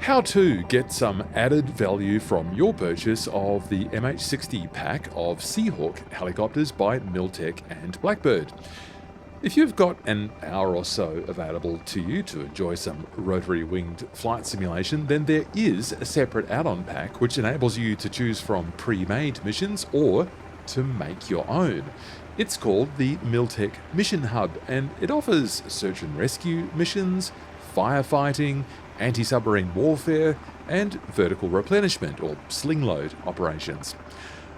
How to get some added value from your purchase of the MH-60 pack of Seahawk helicopters by Miltech and Blackbird. If you've got an hour or so available to you to enjoy some rotary-winged flight simulation, then there is a separate add-on pack which enables you to choose from pre-made missions or to make your own. It's called the Miltech Mission Hub, and it offers search and rescue missions, firefighting, anti-submarine warfare, and vertical replenishment or sling-load operations.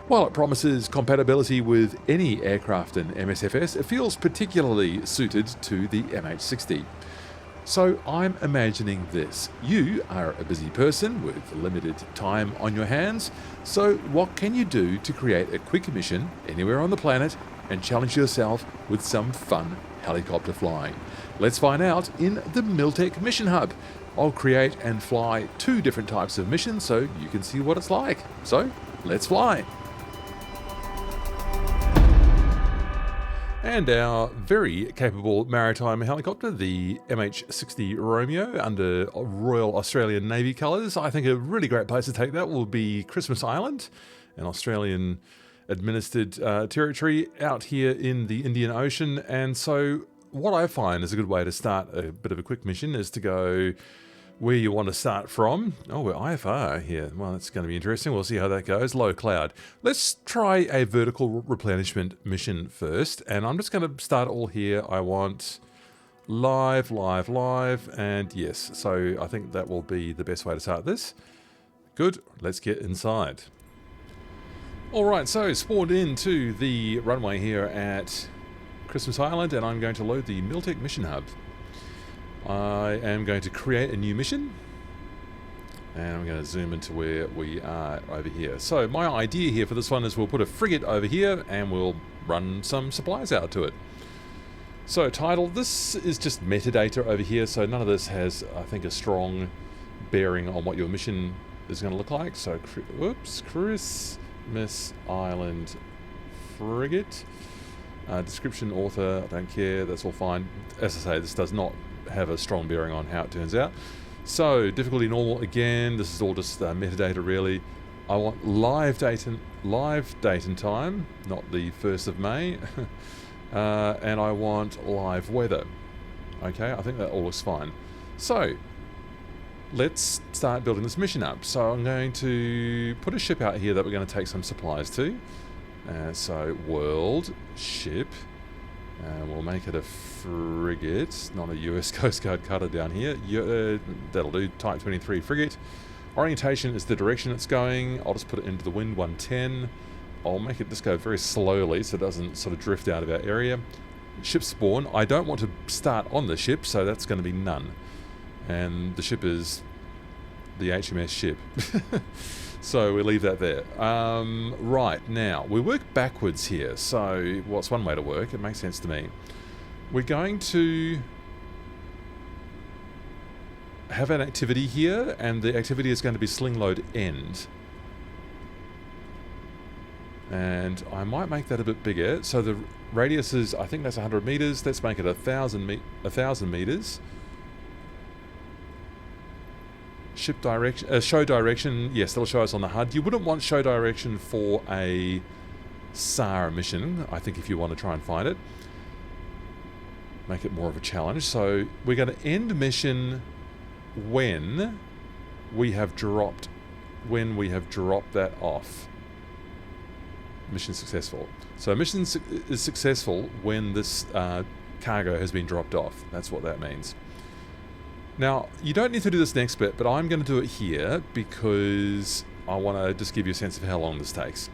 While it promises compatibility with any aircraft in MSFS, it feels particularly suited to the MH-60. So I'm imagining this. You are a busy person with limited time on your hands, so what can you do to create a quick mission anywhere on the planet and challenge yourself with some fun helicopter flying? Let's find out in the Miltech Mission Hub. I'll create and fly 2 different types of missions so you can see what it's like. So, let's fly! And our very capable maritime helicopter, the MH-60 Romeo, under Royal Australian Navy colours. I think a really great place to take that will be Christmas Island, an Australian administered territory out here in the Indian Ocean. And so what I find is a good way to start a bit of a quick mission is to go where you want to start from. Oh, we're IFR here. Well, that's going to be interesting. We'll see how that goes. Low cloud. Let's try a vertical replenishment mission first. And I'm just going to start all here. I want live, and yes. So I think that will be the best way to start this. Good. Let's get inside. All right, so spawned into the runway here at Christmas Island, and I'm going to load the Miltech Mission Hub. I am going to create a new mission, and I'm going to zoom into where we are over here. So my idea here for this one is we'll put a frigate over here and we'll run some supplies out to it. So title, this is just metadata over here, so none of this has, I think, a strong bearing on what your mission is going to look like. So, whoops, Christmas Island frigate. Description, author, I don't care, that's all fine. As I say, this does not have a strong bearing on how it turns out. So, difficulty normal again, this is all just metadata really. I want live date and time, not the 1st of May. And I want live weather. Okay, I think that all looks fine. So, let's start building this mission up. So I'm going to put a ship out here that we're going to take some supplies to. So world ship, and we'll make it a frigate, not a US Coast Guard cutter down here. That'll do, type 23 frigate. Orientation is the direction it's going. I'll just put it into the wind 110. I'll make it just go very slowly so it doesn't sort of drift out of our area. Ship spawn, I don't want to start on the ship, so that's going to be none. And the ship is the HMS ship. So we leave that there. Right, now, we work backwards here. So, what's one way to work? It makes sense to me. We're going to have an activity here, and the activity is going to be sling-load end. And I might make that a bit bigger. So the radius is, I think that's 100 meters. Let's make it 1,000 meters. Ship direction, show direction, yes, that'll show us on the HUD. You wouldn't want show direction for a SAR mission, I think, if you want to try and find it. Make it more of a challenge. So we're going to end mission when we have dropped that off. Mission successful. So mission is successful when this cargo has been dropped off. That's what that means. Now, you don't need to do this next bit, but I'm going to do it here because I want to just give you a sense of how long this takes.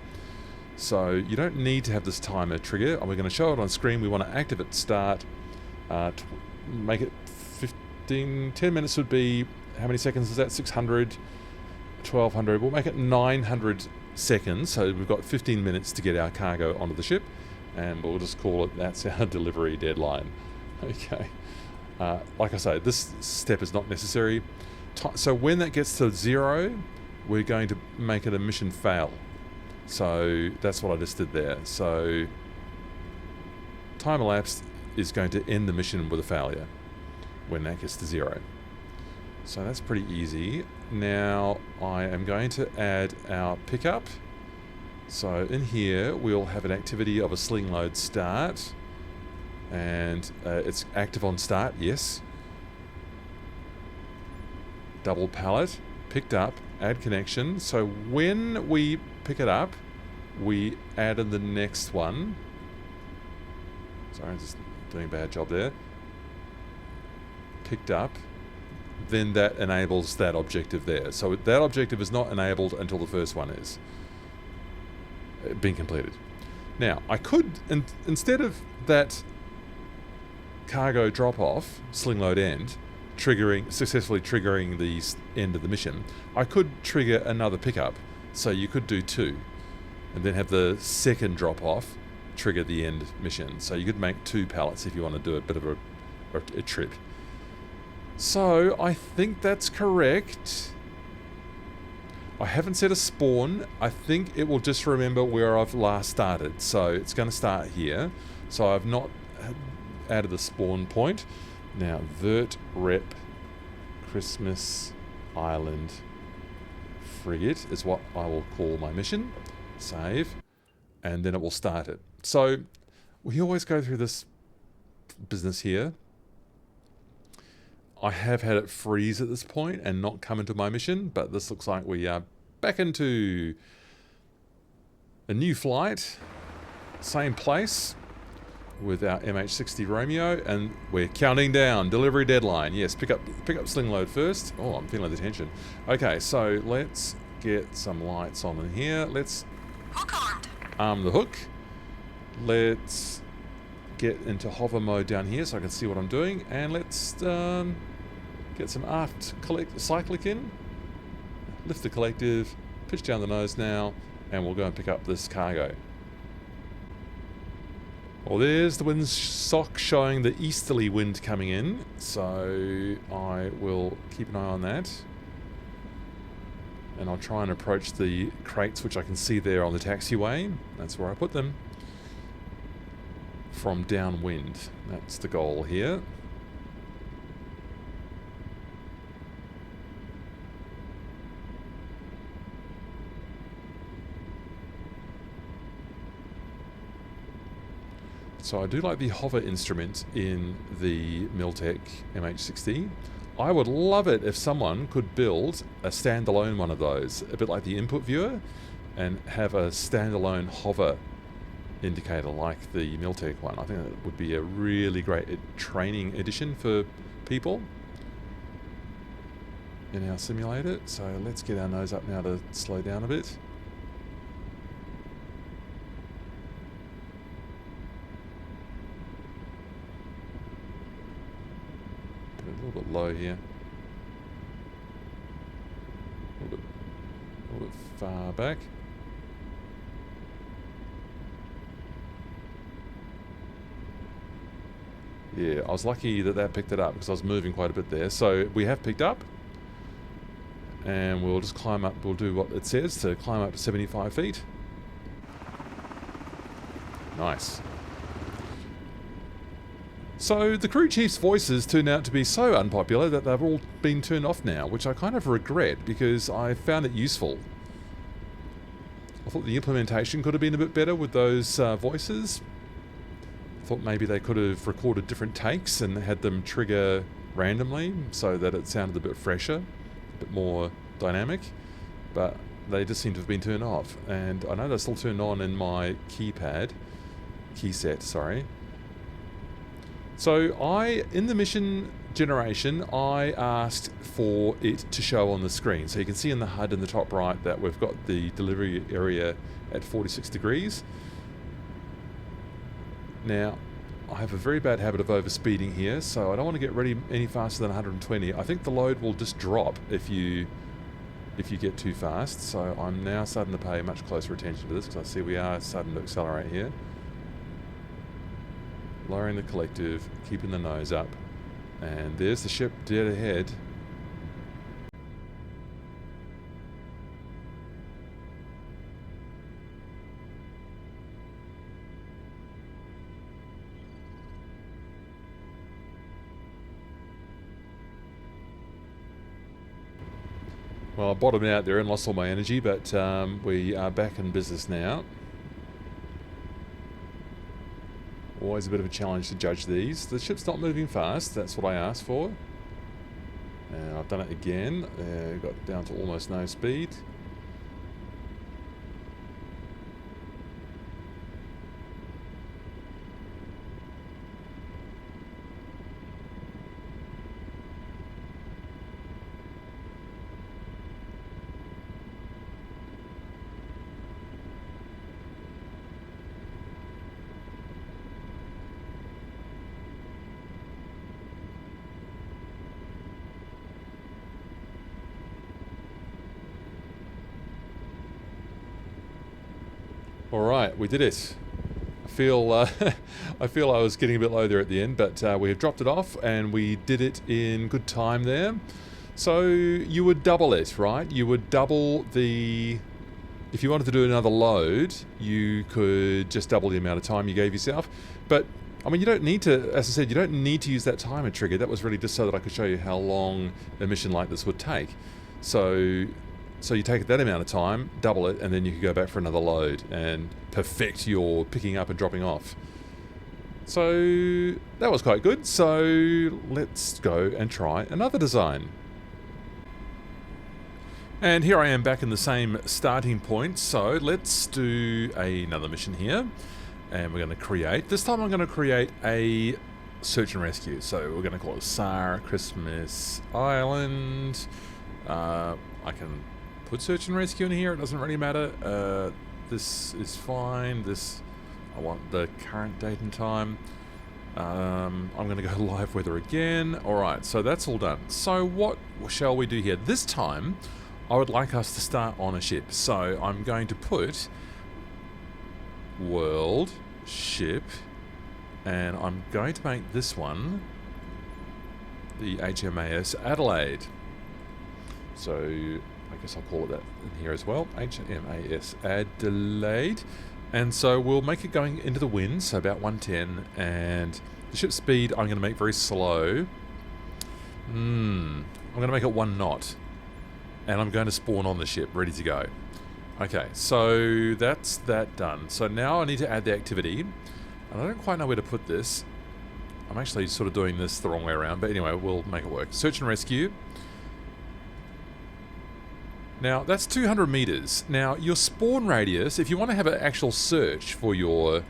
So you don't need to have this timer trigger, and we're going to show it on screen. We want to activate start, make it 10 minutes would be, how many seconds is that? 600, 1200, we'll make it 900 seconds, so we've got 15 minutes to get our cargo onto the ship, and we'll just call it, that's our delivery deadline. Okay. Like I say, this step is not necessary. So when that gets to 0, we're going to make it a mission fail. So that's what I just did there. So time elapsed is going to end the mission with a failure when that gets to 0. So that's pretty easy. Now I am going to add our pickup. So in here we'll have an activity of a sling-load start, and it's active on start, yes. Double pallet, picked up, add connection. So when we pick it up, we add in the next one. Sorry, I'm just doing a bad job there. Picked up. Then that enables that objective there. So that objective is not enabled until the first one is being completed. Now, I could, instead of that cargo drop-off, sling-load end, successfully triggering the end of the mission, I could trigger another pickup. So you could do 2, and then have the second drop-off trigger the end mission. So you could make 2 pallets if you want to do a bit of a trip. So I think that's correct. I haven't set a spawn. I think it will just remember where I've last started. So it's going to start here. So I've not added the spawn point. Now VERTREP Christmas Island Frigate is what I will call my mission. Save. And then it will start it. So we always go through this business here. I have had it freeze at this point and not come into my mission, but this looks like we are back into a new flight, same place with our MH-60 Romeo, and we're counting down, delivery deadline. Yes, pick up sling-load first. Oh, I'm feeling the tension. Okay, so let's get some lights on in here. Let's arm the hook. Let's get into hover mode down here so I can see what I'm doing, and let's get some aft cyclic in, lift the collective, pitch down the nose now, and we'll go and pick up this cargo. Well, there's the wind sock showing the easterly wind coming in, so I will keep an eye on that, and I'll try and approach the crates which I can see there on the taxiway. That's where I put them. From downwind. That's the goal here. So I do like the hover instrument in the Miltech MH-60. I would love it if someone could build a standalone one of those, a bit like the input viewer, and have a standalone hover indicator like the Miltech one. I think that would be a really great training addition for people in our simulator. So let's get our nose up now to slow down a bit. Put it a little bit low here. A little bit far back. Yeah, I was lucky that picked it up because I was moving quite a bit there. So we have picked up, and we'll just climb up. We'll do what it says to climb up to 75 feet. Nice. So the crew chief's voices turned out to be so unpopular that they've all been turned off now, which I kind of regret because I found it useful. I thought the implementation could have been a bit better with those voices. Thought maybe they could have recorded different takes and had them trigger randomly so that it sounded a bit fresher, a bit more dynamic, but they just seem to have been turned off. And I know they're still turned on in my key set, sorry. So in the mission generation, I asked for it to show on the screen. So you can see in the HUD in the top right that we've got the delivery area at 46 degrees. Now, I have a very bad habit of overspeeding here, so I don't want to get ready any faster than 120. I think the load will just drop if you get too fast, so I'm now starting to pay much closer attention to this because I see we are starting to accelerate here. Lowering the collective, keeping the nose up, and there's the ship dead ahead. Well, I bottomed out there and lost all my energy, but we are back in business now. Always a bit of a challenge to judge these. The ship's not moving fast, that's what I asked for. And I've done it again. Got down to almost no speed. Alright, we did it. I feel I feel I was getting a bit low there at the end, but we have dropped it off and we did it in good time there. So you would double it, right? You would double the... If you wanted to do another load, you could just double the amount of time you gave yourself. But, I mean, you don't need to, as I said, you don't need to use that timer trigger. That was really just so that I could show you how long a mission like this would take. So you take that amount of time, double it, and then you can go back for another load and perfect your picking up and dropping off. So that was quite good. So let's go and try another design. And here I am back in the same starting point. So let's do another mission here. And we're going to create, this time I'm going to create a search and rescue. So we're going to call it SAR Christmas Island. I can put search and rescue in here, it doesn't really matter. This is fine. I want the current date and time. I'm going to go live weather again. Alright, so that's all done. So what shall we do here? This time, I would like us to start on a ship. So I'm going to put world ship, and I'm going to make this one the HMAS Adelaide. So I guess I'll call it that in here as well, HMAS Adelaide. And so we'll make it going into the wind, so about 110, and the ship speed I'm going to make very slow. I'm going to make it 1 knot, and I'm going to spawn on the ship, ready to go. Okay, so that's that done. So now I need to add the activity, and I don't quite know where to put this. I'm actually sort of doing this the wrong way around, but anyway, we'll make it work. Search and rescue. Now, that's 200 meters. Now, your spawn radius, if you want to have an actual search for your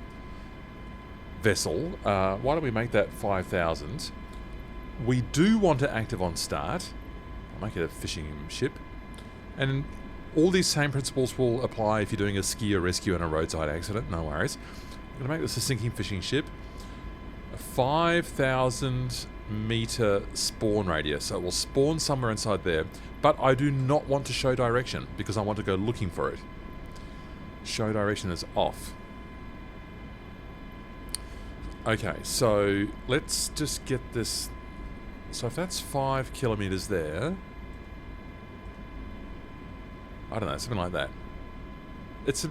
vessel, why don't we make that 5,000? We do want it active on start. I'll make it a fishing ship. And all these same principles will apply if you're doing a ski or rescue in a roadside accident, no worries. I'm going to make this a sinking fishing ship. A 5,000 meter spawn radius, so it will spawn somewhere inside there, but I do not want to show direction because I want to go looking for it. Show direction is off. Okay, so let's just get this. So if that's 5 kilometers there, I don't know, something like that. It's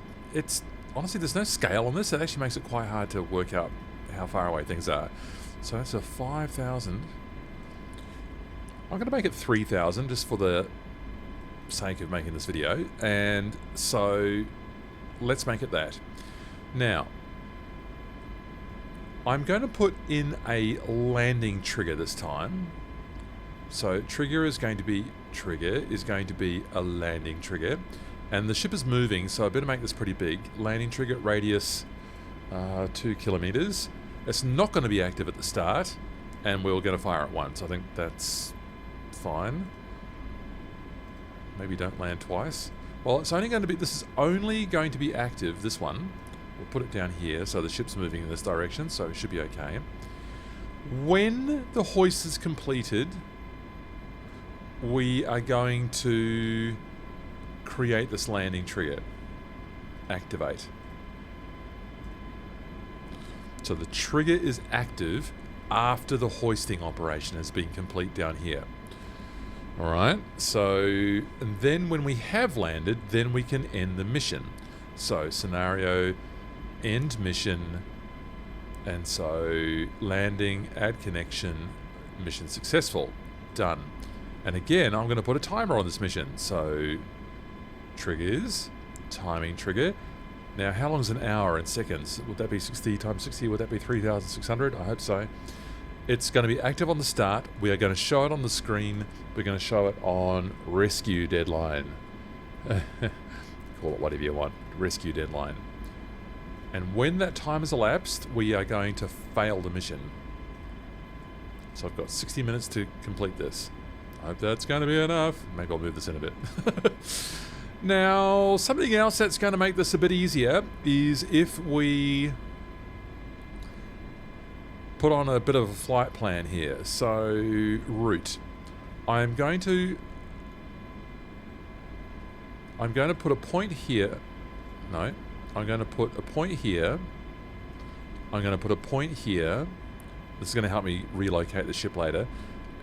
honestly, there's no scale on this. It actually makes it quite hard to work out how far away things are. So that's a 5,000. I'm going to make it 3,000 just for the sake of making this video. And so let's make it that. Now, I'm going to put in a landing trigger this time. So trigger is going to be a landing trigger. And the ship is moving, so I better make this pretty big. Landing trigger radius 2 kilometers. It's not going to be active at the start, and we're going to fire it once. I think that's fine. Maybe don't land twice. Well, it's only going to be, this is only going to be active, this one. We'll put it down here, so the ship's moving in this direction, so it should be okay. When the hoist is completed, we are going to create this landing trigger. Activate. So the trigger is active after the hoisting operation has been complete down here. Alright, so and then when we have landed, then we can end the mission. So scenario, end mission, and so landing, add connection, mission successful, done. And again, I'm going to put a timer on this mission. So, triggers, timing trigger. Now, how long is an hour in seconds? Would that be 60 times 60? Would that be 3,600? I hope so. It's going to be active on the start. We are going to show it on the screen. We're going to show it on rescue deadline. Call it whatever you want. Rescue deadline. And when that time has elapsed, we are going to fail the mission. So I've got 60 minutes to complete this. I hope that's going to be enough. Maybe I'll move this in a bit. Now, something else that's going to make this a bit easier is if we put on a bit of a flight plan here. So, route. I'm going to put a point here. No. I'm going to put a point here. I'm going to put a point here. This is going to help me relocate the ship later.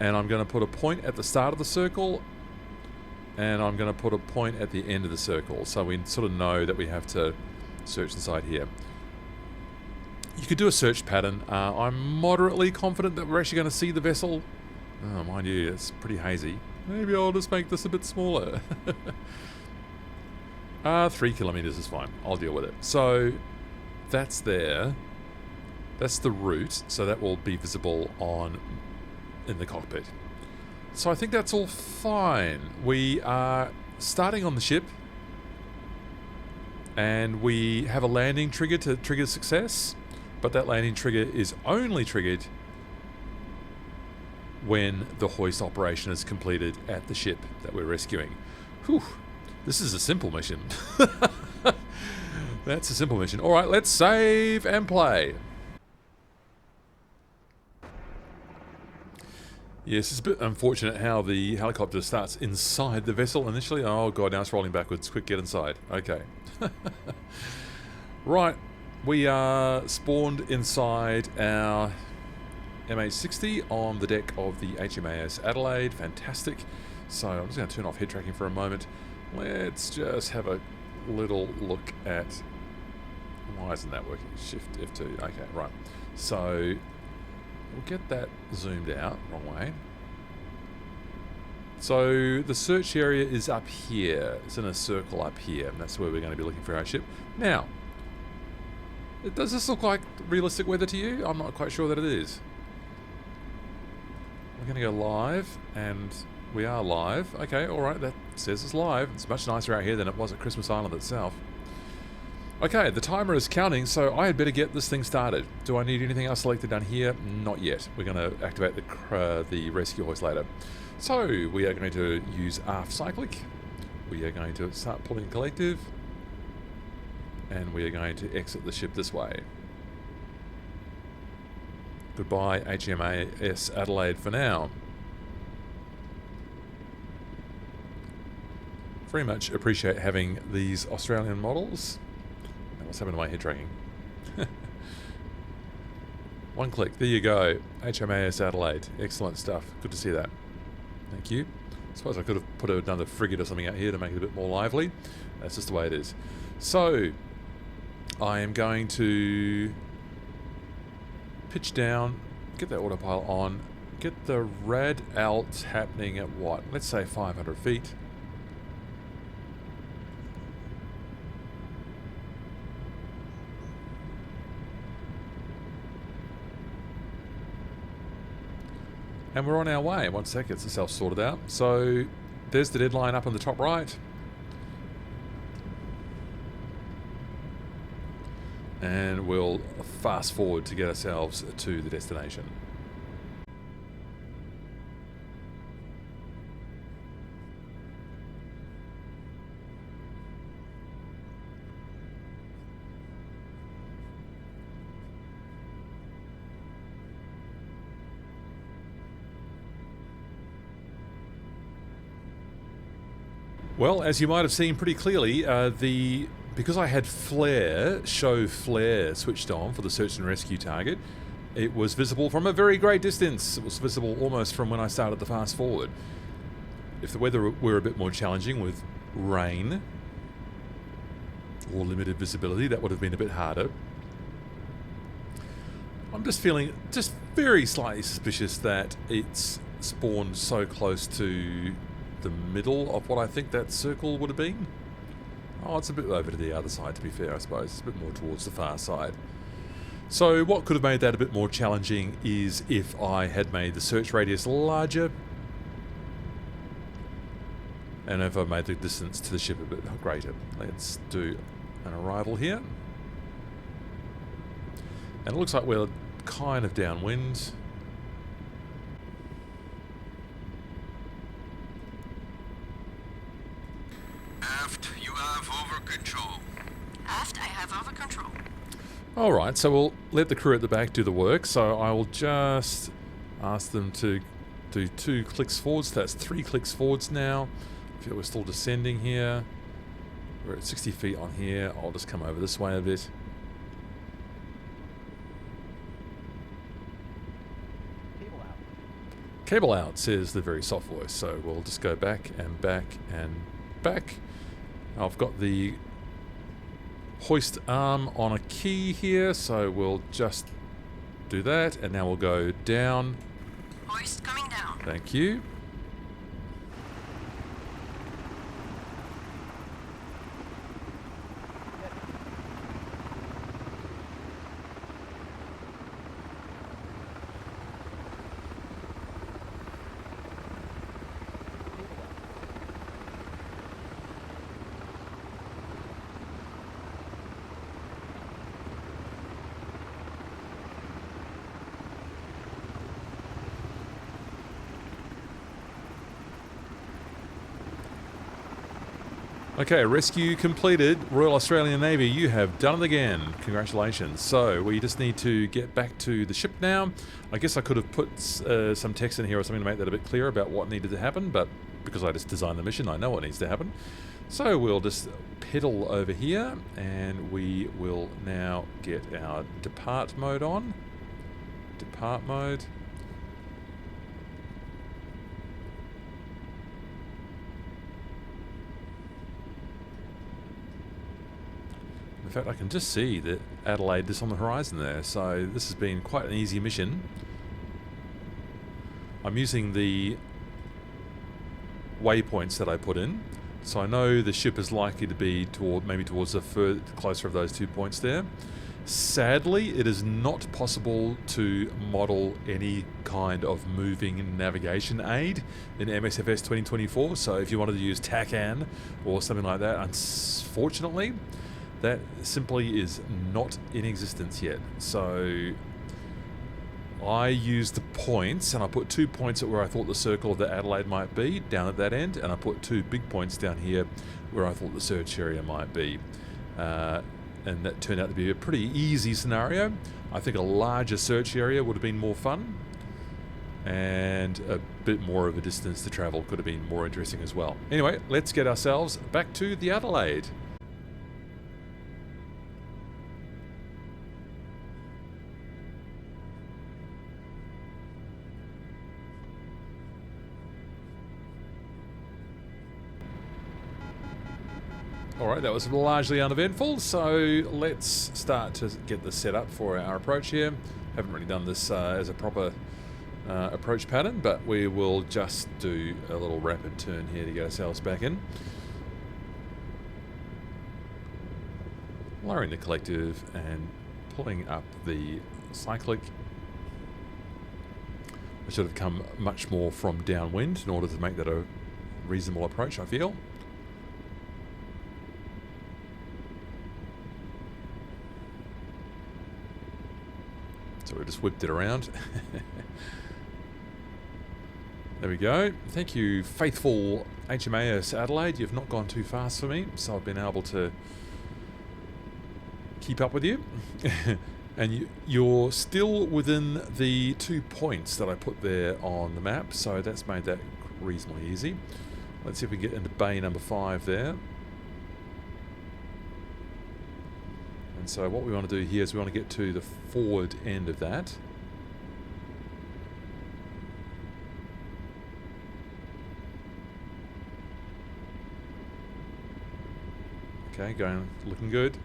And I'm going to put a point at the start of the circle. And I'm going to put a point at the end of the circle. So we sort of know that we have to search inside here. You could do a search pattern. I'm moderately confident that we're actually going to see the vessel. Oh, mind you, it's pretty hazy. Maybe I'll just make this a bit smaller. 3 kilometers is fine. I'll deal with it. So that's there. That's the route. So that will be visible in the cockpit. So I think that's all fine. We are starting on the ship. And we have a landing trigger to trigger success. But that landing trigger is only triggered when the hoist operation is completed at the ship that we're rescuing. Whew. This is a simple mission. That's a simple mission. Alright, let's save and play. Yes, it's a bit unfortunate how the helicopter starts inside the vessel initially. Oh god, now it's rolling backwards. Quick, get inside. Okay. Right. We are spawned inside our MH-60 on the deck of the HMAS Adelaide. Fantastic. So I'm just going to turn off head tracking for a moment. Let's just have a little look at... Why isn't that working? Shift F2. Okay, right. So we'll get that zoomed out. Wrong way. So the search area is up here. It's in a circle up here. And that's where we're going to be looking for our ship. Now, does this look like realistic weather to you? I'm not quite sure that it is. We're going to go live, and we are live. Okay, alright, that says it's live. It's much nicer out here than it was at Christmas Island itself. Okay, the timer is counting, so I had better get this thing started. Do I need anything else selected down here? Not yet. We're going to activate the rescue hoist later. So, we are going to use aft cyclic. We are going to start pulling collective. And we are going to exit the ship this way. Goodbye, HMAS Adelaide for now. Very much appreciate having these Australian models. And what's happened to my head tracking? One click, there you go. HMAS Adelaide. Excellent stuff. Good to see that. Thank you. I suppose I could have put another frigate or something out here to make it a bit more lively. That's just the way it is. So, I am going to pitch down, get that autopilot on, get the rad alt happening at what? Let's say 500 feet. And we're on our way. 1 sec, it's itself sorted out. So there's the deadline up on the top right. And we'll fast forward to get ourselves to the destination. Well, as you might have seen pretty clearly, because I had show flare switched on for the search and rescue target, it was visible from a very great distance. It was visible almost from when I started the fast forward. If the weather were a bit more challenging with rain or limited visibility, that would have been a bit harder. I'm just feeling very slightly suspicious that it's spawned so close to the middle of what I think that circle would have been. Oh, it's a bit over to the other side, to be fair, I suppose. It's a bit more towards the far side. So what could have made that a bit more challenging is if I had made the search radius larger, and if I made the distance to the ship a bit greater. Let's do an arrival here. And it looks like we're kind of downwind. Aft, you have over control. Aft, I have over control. Alright, so we'll let the crew at the back do the work. So I will just ask them to do 2 clicks forwards. So that's 3 clicks forwards now. I feel we're still descending here. We're at 60 feet on here. I'll just come over this way a bit. Cable out, says the very soft voice. So we'll just go back and back and back. I've got the hoist arm on a key here, so we'll just do that, and now we'll go down. Hoist coming down. Thank you. Okay, rescue completed. Royal Australian Navy, you have done it again. Congratulations. So, we just need to get back to the ship now. I guess I could have put some text in here or something to make that a bit clearer about what needed to happen, but because I just designed the mission, I know what needs to happen. So, we'll just pedal over here, and we will now get our depart mode on. Depart mode. In fact, I can just see that Adelaide is on the horizon there, so this has been quite an easy mission. I'm using the waypoints that I put in, so I know the ship is likely to be maybe towards the closer of those 2 points there. Sadly, it is not possible to model any kind of moving navigation aid in MSFS 2024, so if you wanted to use TACAN or something like that, unfortunately, that simply is not in existence yet. So I used the points, and I put 2 points at where I thought the circle of the Adelaide might be, down at that end, and I put 2 big points down here where I thought the search area might be. And that turned out to be a pretty easy scenario. I think a larger search area would have been more fun, and a bit more of a distance to travel could have been more interesting as well. Anyway, let's get ourselves back to the Adelaide. Alright, that was largely uneventful, so let's start to get this set up for our approach here. Haven't really done this as a proper approach pattern, but we will just do a little rapid turn here to get ourselves back in. Lowering the collective and pulling up the cyclic. I should have come much more from downwind in order to make that a reasonable approach, I feel. So we just whipped it around. There we go. Thank you, faithful HMAS Adelaide. You've not gone too fast for me, so I've been able to keep up with you. And you're still within the 2 points that I put there on the map, so that's made that reasonably easy. Let's see if we can get into bay number 5 there. And so what we want to do here is we want to get to the forward end of that. Okay, looking good.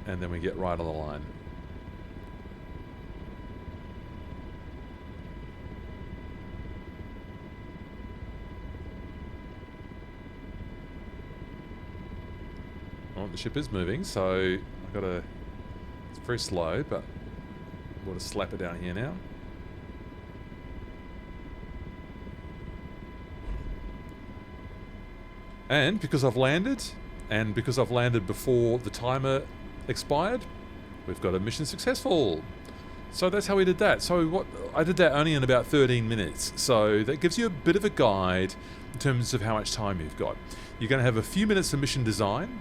And then we get right on the line. Oh, the ship is moving, so I've got to... It's very slow, but we'll just slap it down here now. And because I've landed, and because I've landed before the timer expired, we've got a mission successful. So that's how we did that. So I did that only in about 13 minutes. So that gives you a bit of a guide in terms of how much time you've got. You're going to have a few minutes of mission design.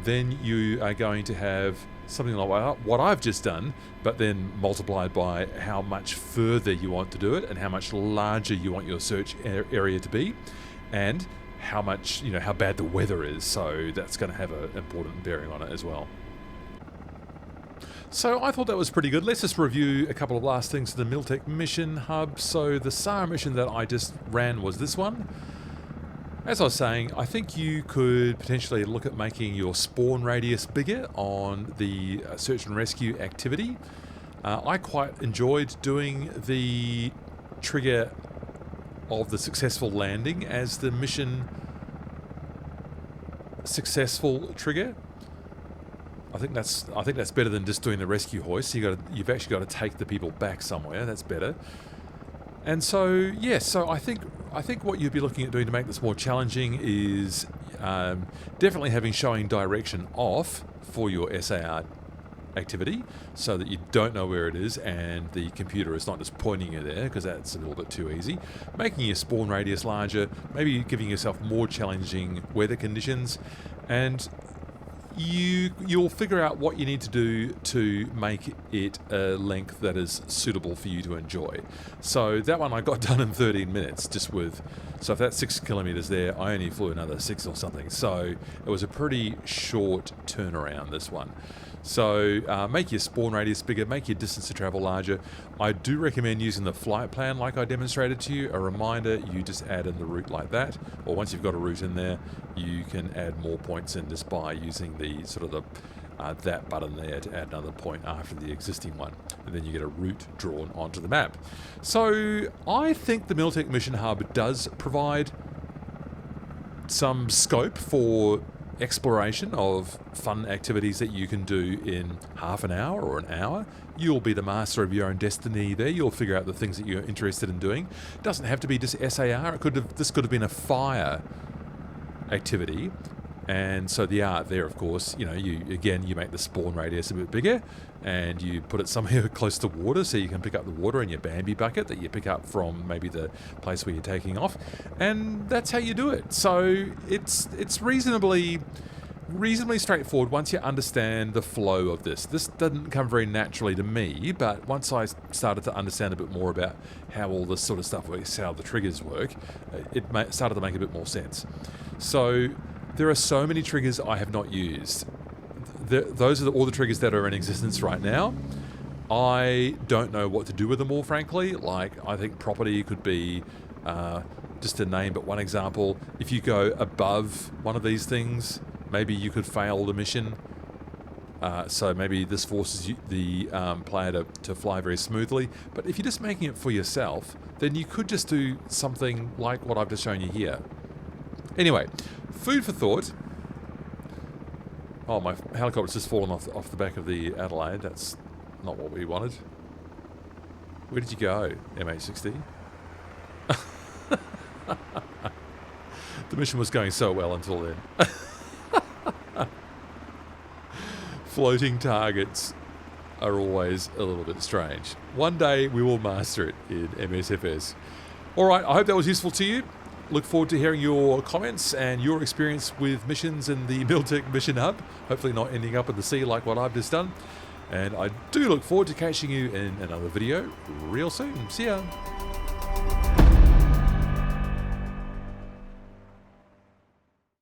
Then you are going to have something like what I've just done, but then multiplied by how much further you want to do it and how much larger you want your search area to be, and how much, how bad the weather is. So that's going to have an important bearing on it as well. So I thought that was pretty good. Let's just review a couple of last things to the Miltech Mission Hub. So the SAR mission that I just ran was this one. As I was saying, I think you could potentially look at making your spawn radius bigger on the search and rescue activity. I quite enjoyed doing the trigger of the successful landing as the mission successful trigger. I think that's better than just doing the rescue hoist. You've actually got to take the people back somewhere. That's better. And so yes, so I think what you'd be looking at doing to make this more challenging is definitely having showing direction off for your SAR activity, so that you don't know where it is and the computer is not just pointing you there, because that's a little bit too easy. Making your spawn radius larger, maybe giving yourself more challenging weather conditions, and you'll figure out what you need to do to make it a length that is suitable for you to enjoy. So that one I got done in 13 minutes, so if that's 6 kilometers there, I only flew another 6 or something. So it was a pretty short turnaround, this one. So make your spawn radius bigger, make your distance to travel larger. I do recommend using the flight plan like I demonstrated to you. A reminder, you just add in the route like that, or once you've got a route in there, you can add more points in just by using the that button there to add another point after the existing one, and then you get a route drawn onto the map. So I think the Miltech Mission Hub does provide some scope for exploration of fun activities that you can do in half an hour or an hour. You'll be the master of your own destiny there. You'll figure out the things that you're interested in doing. It doesn't have to be just SAR. This could have been a fire activity. And so the art there, of course, you make the spawn radius a bit bigger, and you put it somewhere close to water, so you can pick up the water in your Bambi bucket that you pick up from maybe the place where you're taking off, and that's how you do it. So it's reasonably straightforward once you understand the flow of this. This doesn't come very naturally to me, but once I started to understand a bit more about how all this sort of stuff works, how the triggers work, it started to make a bit more sense. So there are so many triggers I have not used. Those are all the triggers that are in existence right now. I don't know what to do with them all, frankly. Like, I think property could be, just to name but one example, if you go above one of these things, maybe you could fail the mission. So maybe this forces the player to fly very smoothly. But if you're just making it for yourself, then you could just do something like what I've just shown you here. Anyway, food for thought. Oh, my helicopter's just fallen off the back of the Adelaide. That's not what we wanted. Where did you go, MH-60? The mission was going so well until then. Floating targets are always a little bit strange. One day we will master it in MSFS. Alright, I hope that was useful to you. Look forward to hearing your comments and your experience with missions in the Miltech Mission Hub. Hopefully not ending up in the sea like what I've just done. And I do look forward to catching you in another video real soon. See ya!